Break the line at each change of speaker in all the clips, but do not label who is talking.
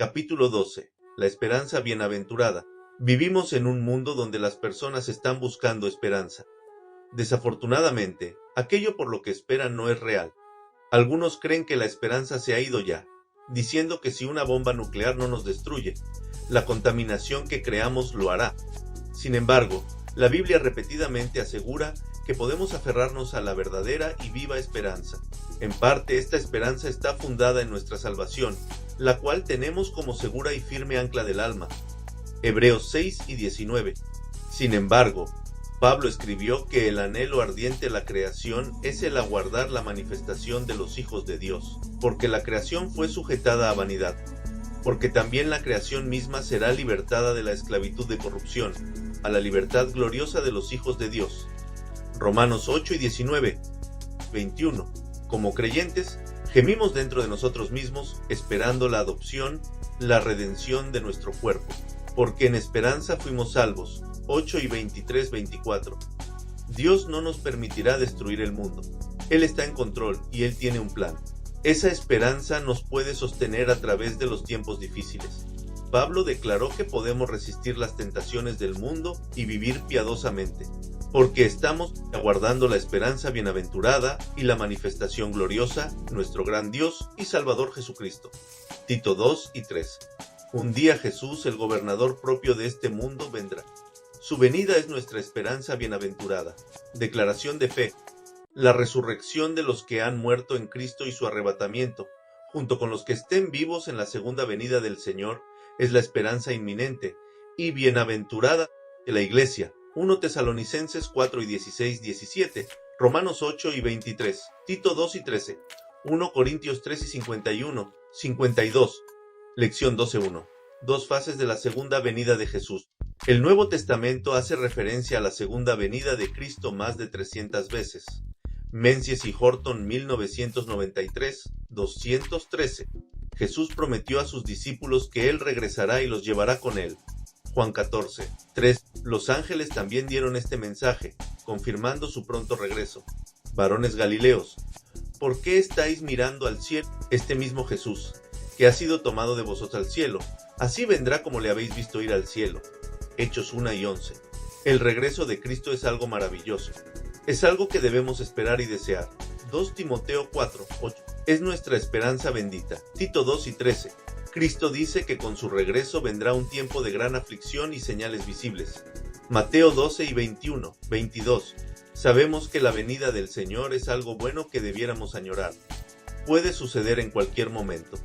Capítulo 12. La esperanza bienaventurada. Vivimos en un mundo donde las personas están buscando esperanza. Desafortunadamente, aquello por lo que esperan no es real. Algunos creen que la esperanza se ha ido ya, diciendo que si una bomba nuclear no nos destruye, la contaminación que creamos lo hará. Sin embargo, la Biblia repetidamente asegura que podemos aferrarnos a la verdadera y viva esperanza. En parte, esta esperanza está fundada en nuestra salvación, la cual tenemos como segura y firme ancla del alma. Hebreos 6 y 19. Sin embargo, Pablo escribió que el anhelo ardiente de la creación es el aguardar la manifestación de los hijos de Dios, porque la creación fue sujetada a vanidad, porque también la creación misma será libertada de la esclavitud de corrupción, a la libertad gloriosa de los hijos de Dios. Romanos 8 y 19, 21. Como creyentes, gemimos dentro de nosotros mismos, esperando la adopción, la redención de nuestro cuerpo, porque en esperanza fuimos salvos. 8 y 23, 24. Dios no nos permitirá destruir el mundo. Él está en control y Él tiene un plan. Esa esperanza nos puede sostener a través de los tiempos difíciles. Pablo declaró que podemos resistir las tentaciones del mundo y vivir piadosamente, porque estamos aguardando la esperanza bienaventurada y la manifestación gloriosa, nuestro gran Dios y Salvador Jesucristo. Tito 2 y 3. Un día Jesús, el gobernador propio de este mundo, vendrá. Su venida es nuestra esperanza bienaventurada. Declaración de fe. La resurrección de los que han muerto en Cristo y su arrebatamiento, junto con los que estén vivos en la segunda venida del Señor, es la esperanza inminente y bienaventurada de la Iglesia. 1 Tesalonicenses 4 y 16, 17, Romanos 8 y 23, Tito 2 y 13, 1 Corintios 3 y 51, 52. Lección 12.1. Dos fases de la segunda venida de Jesús. El Nuevo Testamento hace referencia a la segunda venida de Cristo más de 300 veces. Menzies y Horton, 1993, 213. Jesús prometió a sus discípulos que Él regresará y los llevará con Él. Juan 14, 3. Los ángeles también dieron este mensaje, confirmando su pronto regreso. Varones Galileos, ¿por qué estáis mirando al cielo? Este mismo Jesús, que ha sido tomado de vosotros al cielo, así vendrá como le habéis visto ir al cielo. Hechos 1 y 11. El regreso de Cristo es algo maravilloso. Es algo que debemos esperar y desear. 2 Timoteo 4, 8. Es nuestra esperanza bendita. Tito 2 y 13. Cristo dice que con su regreso vendrá un tiempo de gran aflicción y señales visibles. Mateo 12 y 21, 22. Sabemos que la venida del Señor es algo bueno que debiéramos añorar. Puede suceder en cualquier momento.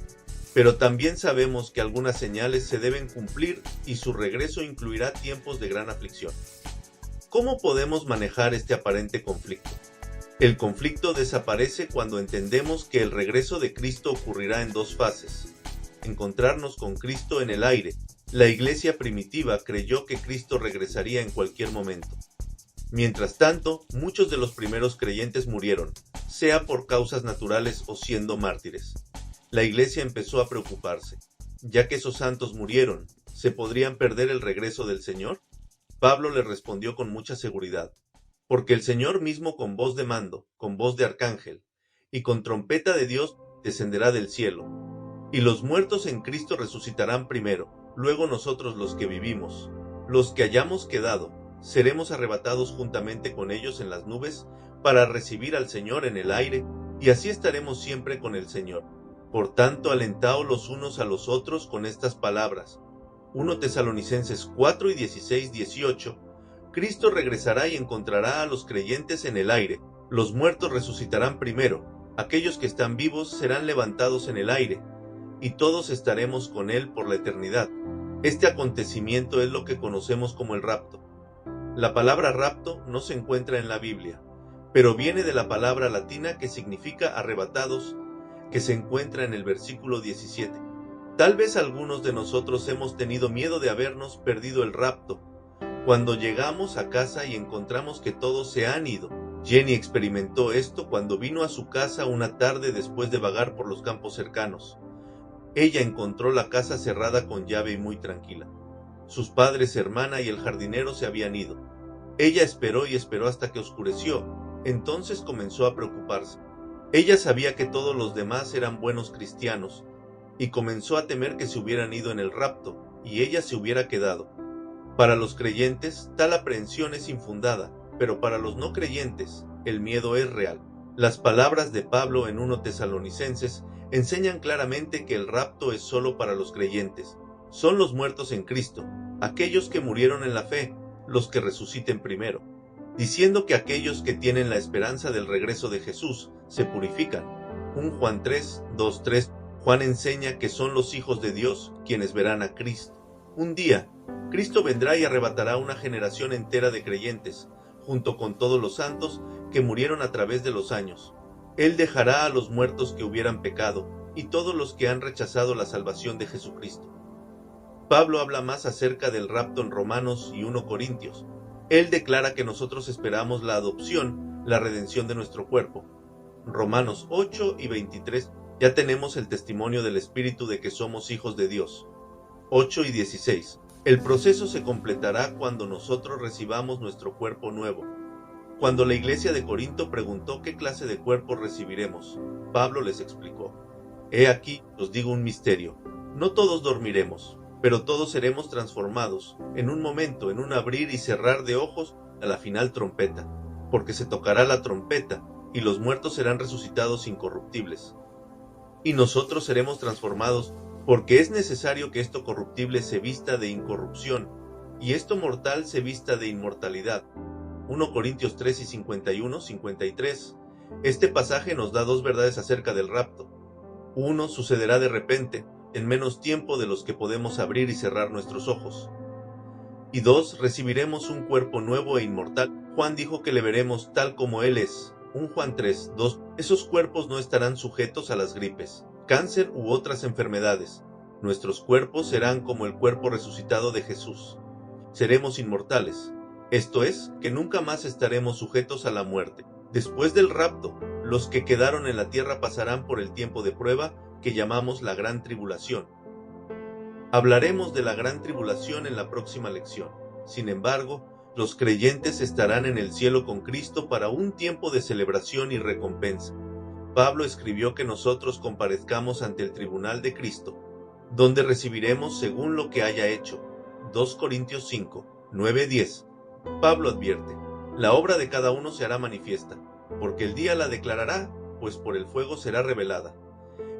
Pero también sabemos que algunas señales se deben cumplir y su regreso incluirá tiempos de gran aflicción. ¿Cómo podemos manejar este aparente conflicto? El conflicto desaparece cuando entendemos que el regreso de Cristo ocurrirá en dos fases. Encontrarnos con Cristo en el aire. La iglesia primitiva creyó que Cristo regresaría en cualquier momento. Mientras tanto, muchos de los primeros creyentes murieron, sea por causas naturales o siendo mártires. La iglesia empezó a preocuparse. Ya que esos santos murieron, ¿se podrían perder el regreso del Señor? Pablo le respondió con mucha seguridad. Porque el Señor mismo con voz de mando, con voz de arcángel, y con trompeta de Dios descenderá del cielo. Y los muertos en Cristo resucitarán primero, luego nosotros los que vivimos, los que hayamos quedado, seremos arrebatados juntamente con ellos en las nubes para recibir al Señor en el aire, y así estaremos siempre con el Señor. Por tanto, alentaos los unos a los otros con estas palabras. 1 Tesalonicenses 4 y 16, 18. Cristo regresará y encontrará a los creyentes en el aire. Los muertos resucitarán primero, aquellos que están vivos serán levantados en el aire, y todos estaremos con Él por la eternidad. Este acontecimiento es lo que conocemos como el rapto. La palabra rapto no se encuentra en la Biblia, pero viene de la palabra latina que significa arrebatados, que se encuentra en el versículo 17. Tal vez algunos de nosotros hemos tenido miedo de habernos perdido el rapto, cuando llegamos a casa y encontramos que todos se han ido. Jenny experimentó esto cuando vino a su casa una tarde después de vagar por los campos cercanos. Ella encontró la casa cerrada con llave y muy tranquila. Sus padres, hermana y el jardinero se habían ido. Ella esperó y esperó hasta que oscureció. Entonces comenzó a preocuparse. Ella sabía que todos los demás eran buenos cristianos, y comenzó a temer que se hubieran ido en el rapto, y ella se hubiera quedado. Para los creyentes, tal aprehensión es infundada, pero para los no creyentes, el miedo es real. Las palabras de Pablo en 1 Tesalonicenses enseñan claramente que el rapto es solo para los creyentes. Son los muertos en Cristo, aquellos que murieron en la fe, los que resuciten primero, diciendo que aquellos que tienen la esperanza del regreso de Jesús se purifican. 1 Juan 3, 2, 3. Juan enseña que son los hijos de Dios quienes verán a Cristo. Un día, Cristo vendrá y arrebatará una generación entera de creyentes, junto con todos los santos que murieron a través de los años. Él dejará a los muertos que hubieran pecado y todos los que han rechazado la salvación de Jesucristo. Pablo habla más acerca del rapto en Romanos y 1 Corintios. Él declara que nosotros esperamos la adopción, la redención de nuestro cuerpo. Romanos 8 y 23. Ya tenemos el testimonio del Espíritu de que somos hijos de Dios. 8 y 16. El proceso se completará cuando nosotros recibamos nuestro cuerpo nuevo. Cuando la iglesia de Corinto preguntó qué clase de cuerpo recibiremos, Pablo les explicó: He aquí, os digo un misterio. No todos dormiremos, pero todos seremos transformados, en un momento, en un abrir y cerrar de ojos, a la final trompeta, porque se tocará la trompeta, y los muertos serán resucitados incorruptibles. Y nosotros seremos transformados, porque es necesario que esto corruptible se vista de incorrupción, y esto mortal se vista de inmortalidad. 1 Corintios 3 y 51, 53. Este pasaje nos da dos verdades acerca del rapto. Uno, sucederá de repente, en menos tiempo de los que podemos abrir y cerrar nuestros ojos. Y dos, recibiremos un cuerpo nuevo e inmortal. Juan dijo que le veremos tal como Él es. 1 Juan 3, 2. Esos cuerpos no estarán sujetos a las gripes, cáncer u otras enfermedades. Nuestros cuerpos serán como el cuerpo resucitado de Jesús. Seremos inmortales. Esto es, que nunca más estaremos sujetos a la muerte. Después del rapto, los que quedaron en la tierra pasarán por el tiempo de prueba que llamamos la Gran Tribulación. Hablaremos de la Gran Tribulación en la próxima lección. Sin embargo, los creyentes estarán en el cielo con Cristo para un tiempo de celebración y recompensa. Pablo escribió que nosotros comparezcamos ante el tribunal de Cristo, donde recibiremos según lo que haya hecho. 2 Corintios 5, 9, 10. Pablo advierte: la obra de cada uno se hará manifiesta, porque el día la declarará, pues por el fuego será revelada.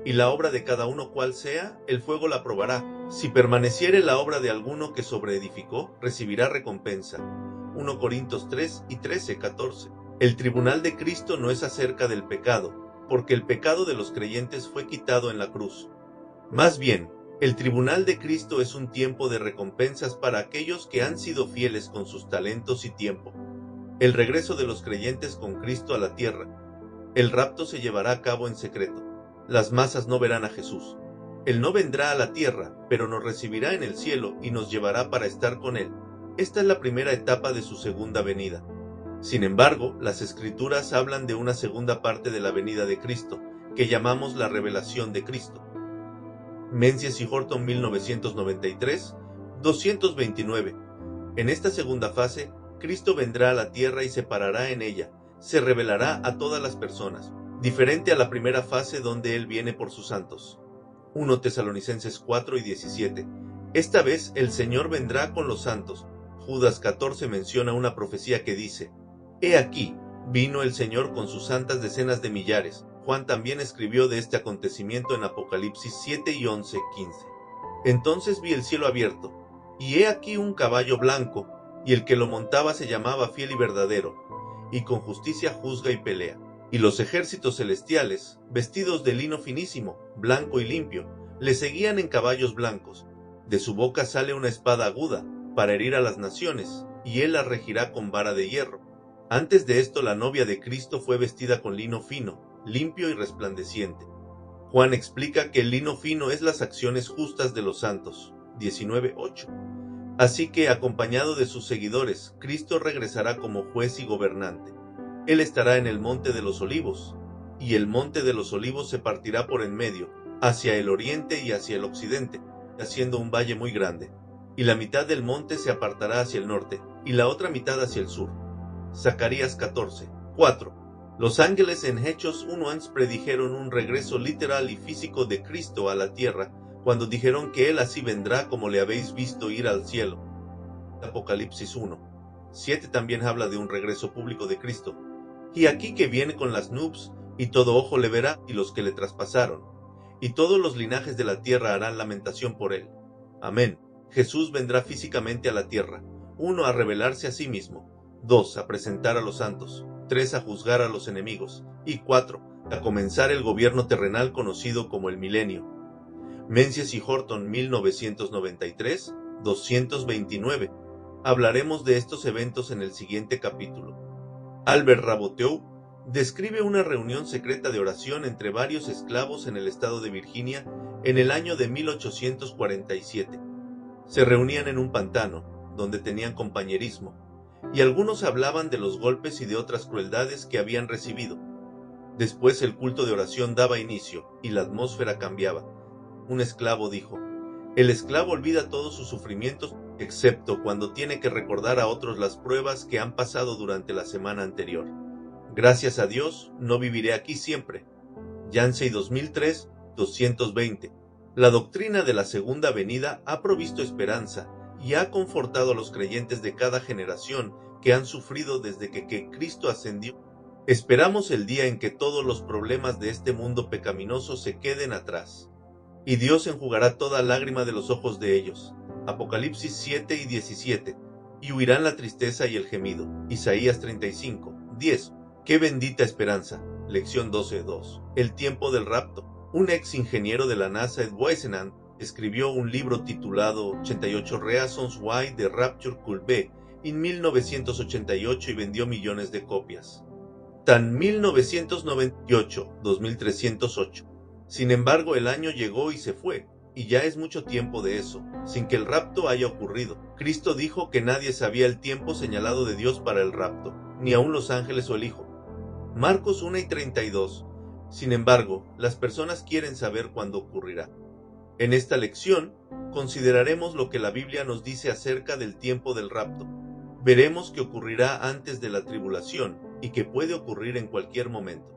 Y la obra de cada uno cual sea, el fuego la probará. Si permaneciere la obra de alguno que sobreedificó, recibirá recompensa. 1 Corintios 3 y 13, 14. El tribunal de Cristo no es acerca del pecado, porque el pecado de los creyentes fue quitado en la cruz. Más bien, el tribunal de Cristo es un tiempo de recompensas para aquellos que han sido fieles con sus talentos y tiempo. El regreso de los creyentes con Cristo a la tierra. El rapto se llevará a cabo en secreto. Las masas no verán a Jesús. Él no vendrá a la tierra, pero nos recibirá en el cielo y nos llevará para estar con Él. Esta es la primera etapa de su segunda venida. Sin embargo, las Escrituras hablan de una segunda parte de la venida de Cristo, que llamamos la revelación de Cristo. Menzies y Horton 1993, 229. En esta segunda fase, Cristo vendrá a la tierra y se parará en ella, se revelará a todas las personas, diferente a la primera fase donde Él viene por sus santos. 1 Tesalonicenses 4 y 17. Esta vez el Señor vendrá con los santos. Judas 14 menciona una profecía que dice: He aquí, vino el Señor con sus santas decenas de millares. Juan también escribió de este acontecimiento en Apocalipsis 7 y 11, 15. Entonces vi el cielo abierto, y he aquí un caballo blanco, y el que lo montaba se llamaba Fiel y Verdadero, y con justicia juzga y pelea. Y los ejércitos celestiales, vestidos de lino finísimo, blanco y limpio, le seguían en caballos blancos. De su boca sale una espada aguda, para herir a las naciones, y él la regirá con vara de hierro. Antes de esto la novia de Cristo fue vestida con lino fino, limpio y resplandeciente. Juan explica que el lino fino es las acciones justas de los santos. 19:8. Así que, acompañado de sus seguidores, Cristo regresará como juez y gobernante. Él estará en el monte de los olivos, y el monte de los olivos se partirá por en medio, hacia el oriente y hacia el occidente, haciendo un valle muy grande. Y la mitad del monte se apartará hacia el norte, y la otra mitad hacia el sur. Zacarías 14, 4. Los ángeles en Hechos 1:11 predijeron un regreso literal y físico de Cristo a la tierra, cuando dijeron que Él así vendrá como le habéis visto ir al cielo. Apocalipsis 1:7 también habla de un regreso público de Cristo. Y aquí que viene con las nubes, y todo ojo le verá, y los que le traspasaron, y todos los linajes de la tierra harán lamentación por él. Amén. Jesús vendrá físicamente a la tierra. 1. A revelarse a sí mismo. 2. A presentar a los santos. 3. A juzgar a los enemigos. Y 4. A comenzar el gobierno terrenal conocido como el milenio. Menzies y Horton, 1993, 229. Hablaremos de estos eventos en el siguiente capítulo. Albert Raboteau describe una reunión secreta de oración entre varios esclavos en el estado de Virginia en el año de 1847. Se reunían en un pantano, donde tenían compañerismo, y algunos hablaban de los golpes y de otras crueldades que habían recibido. Después el culto de oración daba inicio, y la atmósfera cambiaba. Un esclavo dijo: el esclavo olvida todos sus sufrimientos, excepto cuando tiene que recordar a otros las pruebas que han pasado durante la semana anterior. Gracias a Dios, no viviré aquí siempre. Yancey 2003, 220. La doctrina de la segunda venida ha provisto esperanza y ha confortado a los creyentes de cada generación que han sufrido desde que Cristo ascendió. Esperamos el día en que todos los problemas de este mundo pecaminoso se queden atrás, y Dios enjugará toda lágrima de los ojos de ellos. Apocalipsis 7 y 17. Y huirán la tristeza y el gemido. Isaías 35, 10. ¡Qué bendita esperanza! Lección 12:2. El tiempo del rapto. Un ex ingeniero de la NASA, Ed Wisenand, escribió un libro titulado 88 Reasons Why the Rapture Could Be en 1988 y vendió millones de copias. Tan 1998, 2308. Sin embargo, el año llegó y se fue, y ya es mucho tiempo de eso, sin que el rapto haya ocurrido. Cristo dijo que nadie sabía el tiempo señalado de Dios para el rapto, ni aun los ángeles o el Hijo. Marcos 1 y 32. Sin embargo, las personas quieren saber cuándo ocurrirá. En esta lección, consideraremos lo que la Biblia nos dice acerca del tiempo del rapto. Veremos que ocurrirá antes de la tribulación y que puede ocurrir en cualquier momento.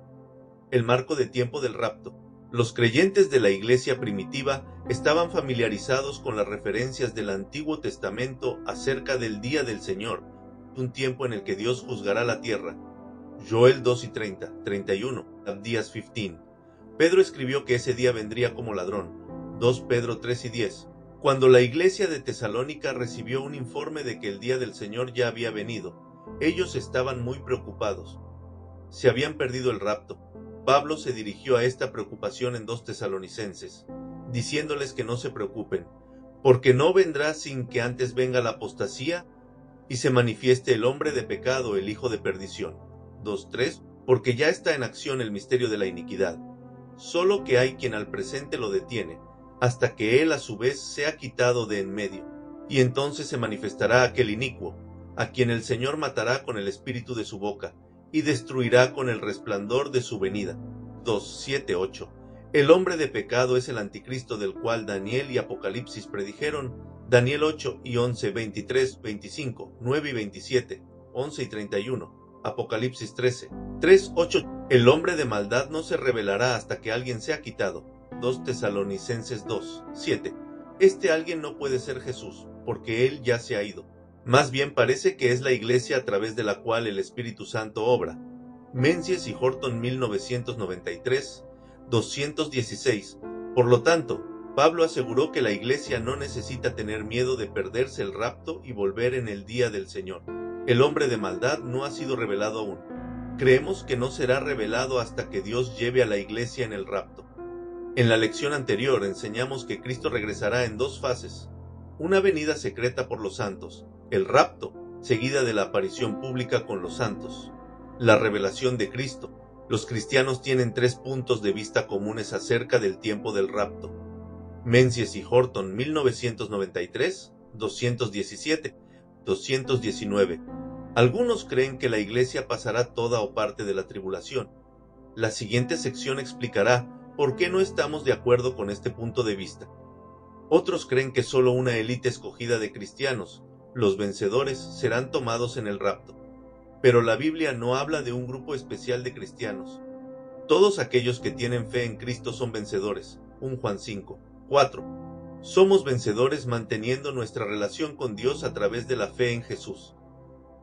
El marco de tiempo del rapto. Los creyentes de la iglesia primitiva estaban familiarizados con las referencias del Antiguo Testamento acerca del día del Señor, un tiempo en el que Dios juzgará la tierra. Joel 2 y 30, 31, Abdías 15. Pedro escribió que ese día vendría como ladrón. 2 Pedro 3 y 10. Cuando la iglesia de Tesalónica recibió un informe de que el día del Señor ya había venido, ellos estaban muy preocupados. Se habían perdido el rapto. Pablo se dirigió a esta preocupación en 2 Tesalonicenses, diciéndoles que no se preocupen, porque no vendrá sin que antes venga la apostasía y se manifieste el hombre de pecado, el hijo de perdición. 2:3. Porque ya está en acción el misterio de la iniquidad, solo que hay quien al presente lo detiene, hasta que él a su vez sea quitado de en medio, y entonces se manifestará aquel inicuo, a quien el Señor matará con el espíritu de su boca, y destruirá con el resplandor de su venida. 2:7-8. El hombre de pecado es el anticristo del cual Daniel y Apocalipsis predijeron. Daniel 8 y 11, 23, 25, 9 y 27, 11 y 31. Apocalipsis 13, 3, 8. El hombre de maldad no se revelará hasta que alguien sea quitado. 2 Tesalonicenses 2, 7. Este alguien no puede ser Jesús, porque él ya se ha ido. Más bien parece que es la iglesia a través de la cual el Espíritu Santo obra. Menzies y Horton 1993, 216. Por lo tanto, Pablo aseguró que la iglesia no necesita tener miedo de perderse el rapto y volver en el día del Señor. El hombre de maldad no ha sido revelado aún. Creemos que no será revelado hasta que Dios lleve a la iglesia en el rapto. En la lección anterior enseñamos que Cristo regresará en dos fases. Una venida secreta por los santos, el rapto, seguida de la aparición pública con los santos. La revelación de Cristo. Los cristianos tienen 3 puntos de vista comunes acerca del tiempo del rapto. Menzies y Horton 1993, 217, 219. Algunos creen que la iglesia pasará toda o parte de la tribulación. La siguiente sección explicará por qué no estamos de acuerdo con este punto de vista. Otros creen que solo una élite escogida de cristianos, los vencedores, serán tomados en el rapto. Pero la Biblia no habla de un grupo especial de cristianos. Todos aquellos que tienen fe en Cristo son vencedores. 1 Juan 5. 4. Somos vencedores manteniendo nuestra relación con Dios a través de la fe en Jesús.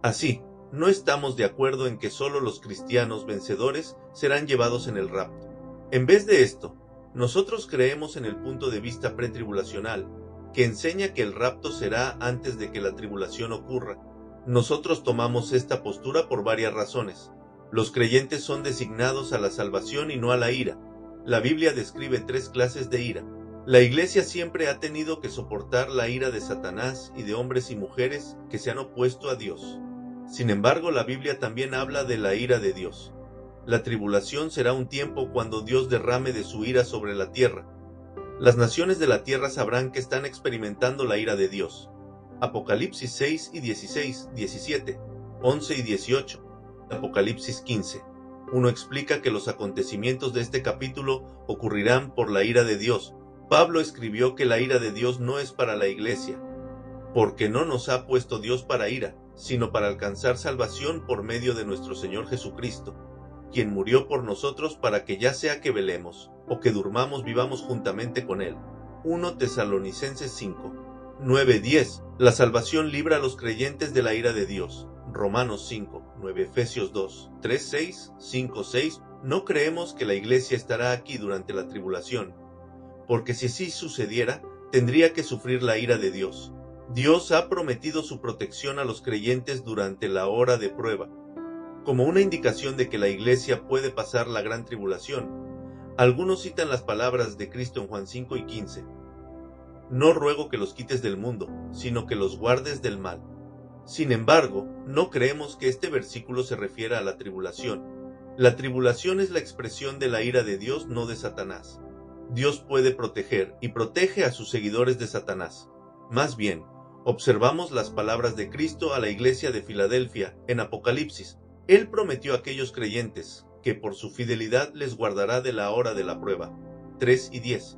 Así, no estamos de acuerdo en que solo los cristianos vencedores serán llevados en el rapto. En vez de esto, nosotros creemos en el punto de vista pretribulacional, que enseña que el rapto será antes de que la tribulación ocurra. Nosotros tomamos esta postura por varias razones. Los creyentes son designados a la salvación y no a la ira. La Biblia describe 3 clases de ira. La Iglesia siempre ha tenido que soportar la ira de Satanás y de hombres y mujeres que se han opuesto a Dios. Sin embargo, la Biblia también habla de la ira de Dios. La tribulación será un tiempo cuando Dios derrame de su ira sobre la tierra. Las naciones de la tierra sabrán que están experimentando la ira de Dios. Apocalipsis 6 y 16, 17, 11 y 18. Apocalipsis 15. Uno explica que los acontecimientos de este capítulo ocurrirán por la ira de Dios. Pablo escribió que la ira de Dios no es para la Iglesia, porque no nos ha puesto Dios para ira, sino para alcanzar salvación por medio de nuestro Señor Jesucristo, quien murió por nosotros para que ya sea que velemos o que durmamos vivamos juntamente con Él. 1 Tesalonicenses 5, 9, 10. La salvación libra a los creyentes de la ira de Dios. Romanos 5, 9, Efesios 2, 3, 6, 5, 6. No creemos que la Iglesia estará aquí durante la tribulación, porque si así sucediera, tendría que sufrir la ira de Dios. Dios ha prometido su protección a los creyentes durante la hora de prueba, como una indicación de que la Iglesia puede pasar la gran tribulación. Algunos citan las palabras de Cristo en Juan 5 y 15. No ruego que los quites del mundo, sino que los guardes del mal. Sin embargo, no creemos que este versículo se refiera a la tribulación. La tribulación es la expresión de la ira de Dios, no de Satanás. Dios puede proteger y protege a sus seguidores de Satanás. Más bien, observamos las palabras de Cristo a la iglesia de Filadelfia en Apocalipsis. Él prometió a aquellos creyentes que por su fidelidad les guardará de la hora de la prueba. 3 y 10.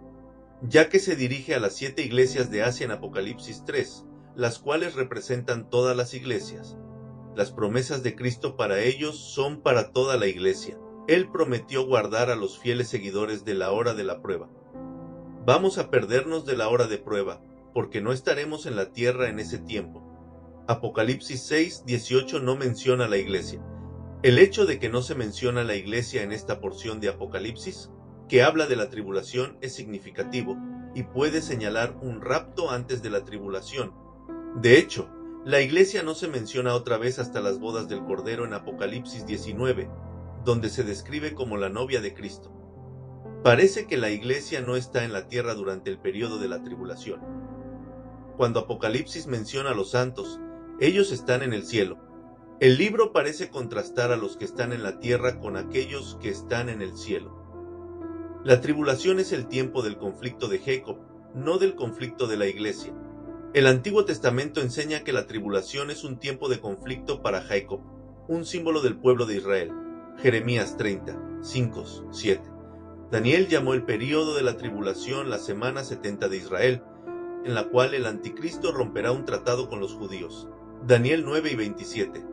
Ya que se dirige a las 7 iglesias de Asia en Apocalipsis 3, las cuales representan todas las iglesias. Las promesas de Cristo para ellos son para toda la iglesia. Él prometió guardar a los fieles seguidores de la hora de la prueba. Vamos a perdernos de la hora de prueba, porque no estaremos en la tierra en ese tiempo. Apocalipsis 6, 18 no menciona a la iglesia. El hecho de que no se menciona a la iglesia en esta porción de Apocalipsis, que habla de la tribulación, es significativo y puede señalar un rapto antes de la tribulación. De hecho, la iglesia no se menciona otra vez hasta las bodas del Cordero en Apocalipsis 19, donde se describe como la novia de Cristo. Parece que la iglesia no está en la tierra durante el periodo de la tribulación. Cuando Apocalipsis menciona a los santos, ellos están en el cielo. El libro parece contrastar a los que están en la tierra con aquellos que están en el cielo. La tribulación es el tiempo del conflicto de Jacob, no del conflicto de la iglesia. El Antiguo Testamento enseña que la tribulación es un tiempo de conflicto para Jacob, un símbolo del pueblo de Israel. Jeremías 30, 5, 7. Daniel llamó el período de la tribulación la semana 70 de Israel, en la cual el anticristo romperá un tratado con los judíos. Daniel 9 y 27,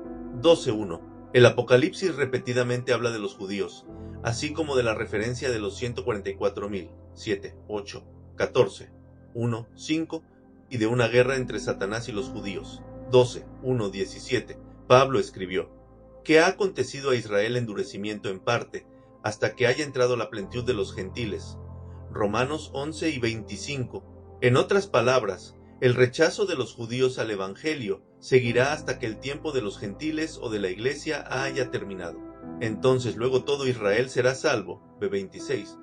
12:1. El Apocalipsis repetidamente habla de los judíos, así como de la referencia de los 144,000, 7, 8, 14, 1, 5, y de una guerra entre Satanás y los judíos. 12, 1, 17. Pablo escribió: ¿Qué ha acontecido a Israel endurecimiento en parte, hasta que haya entrado la plenitud de los gentiles? Romanos 11 y 25. En otras palabras, el rechazo de los judíos al evangelio seguirá hasta que el tiempo de los gentiles o de la iglesia haya terminado. Entonces luego todo Israel será salvo. B26.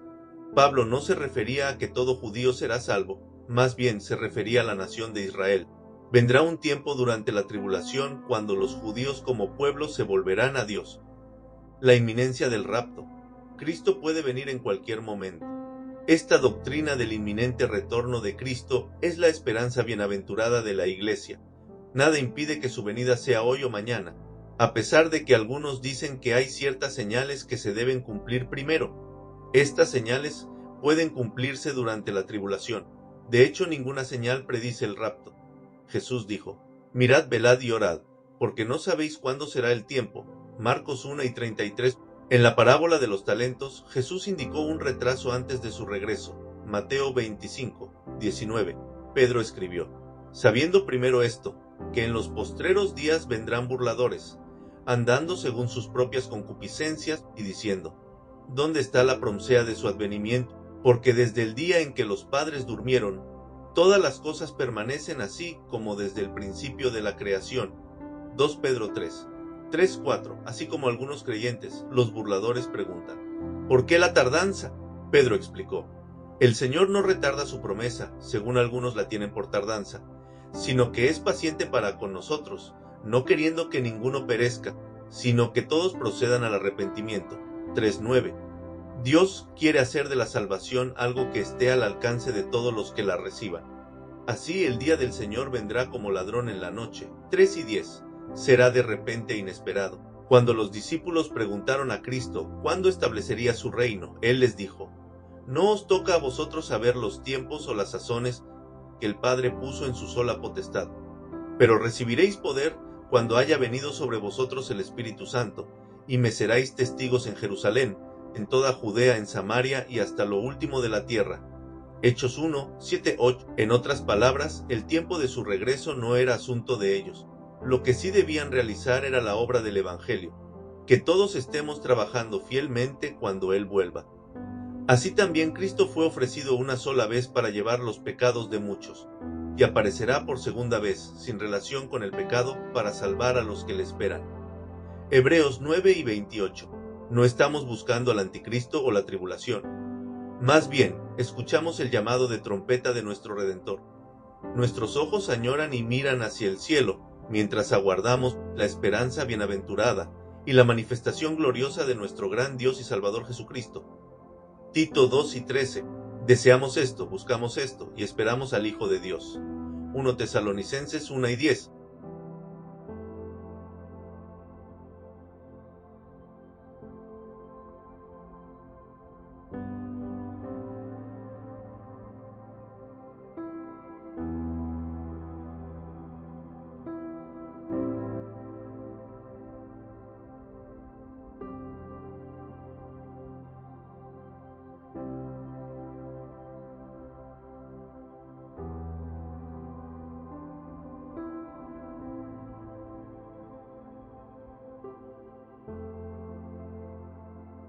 Pablo no se refería a que todo judío será salvo, más bien se refería a la nación de Israel. Vendrá un tiempo durante la tribulación cuando los judíos como pueblo se volverán a Dios. La inminencia del rapto. Cristo puede venir en cualquier momento. Esta doctrina del inminente retorno de Cristo es la esperanza bienaventurada de la Iglesia. Nada impide que su venida sea hoy o mañana, a pesar de que algunos dicen que hay ciertas señales que se deben cumplir primero. Estas señales pueden cumplirse durante la tribulación. De hecho, ninguna señal predice el rapto. Jesús dijo: mirad, velad y orad, porque no sabéis cuándo será el tiempo. Marcos 1:33. En la parábola de los talentos, Jesús indicó un retraso antes de su regreso. Mateo 25:19. Pedro escribió: sabiendo primero esto, que en los postreros días vendrán burladores, andando según sus propias concupiscencias, y diciendo: ¿dónde está la promesa de su advenimiento? Porque desde el día en que los padres durmieron, todas las cosas permanecen así como desde el principio de la creación. 2 Pedro 3:4. Así como algunos creyentes, los burladores preguntan: ¿por qué la tardanza? Pedro explicó: el Señor no retarda su promesa, según algunos la tienen por tardanza, sino que es paciente para con nosotros, no queriendo que ninguno perezca, sino que todos procedan al arrepentimiento. 3:9. Dios quiere hacer de la salvación algo que esté al alcance de todos los que la reciban. Así el día del Señor vendrá como ladrón en la noche. 3:10. Será de repente inesperado. Cuando los discípulos preguntaron a Cristo cuándo establecería su reino, Él les dijo: no os toca a vosotros saber los tiempos o las sazones que el Padre puso en su sola potestad, pero recibiréis poder cuando haya venido sobre vosotros el Espíritu Santo, y me seréis testigos en Jerusalén, en toda Judea, en Samaria y hasta lo último de la tierra. Hechos 1:7-8. En otras palabras, el tiempo de su regreso no era asunto de ellos. Lo que sí debían realizar era la obra del Evangelio, que todos estemos trabajando fielmente cuando Él vuelva. Así también Cristo fue ofrecido una sola vez para llevar los pecados de muchos, y aparecerá por segunda vez, sin relación con el pecado, para salvar a los que le esperan. Hebreos 9:28. No estamos buscando al anticristo o la tribulación. Más bien, escuchamos el llamado de trompeta de nuestro Redentor. Nuestros ojos añoran y miran hacia el cielo, mientras aguardamos la esperanza bienaventurada y la manifestación gloriosa de nuestro gran Dios y Salvador Jesucristo. Tito 2:13. Deseamos esto, buscamos esto y esperamos al Hijo de Dios. 1 Tesalonicenses 1:10.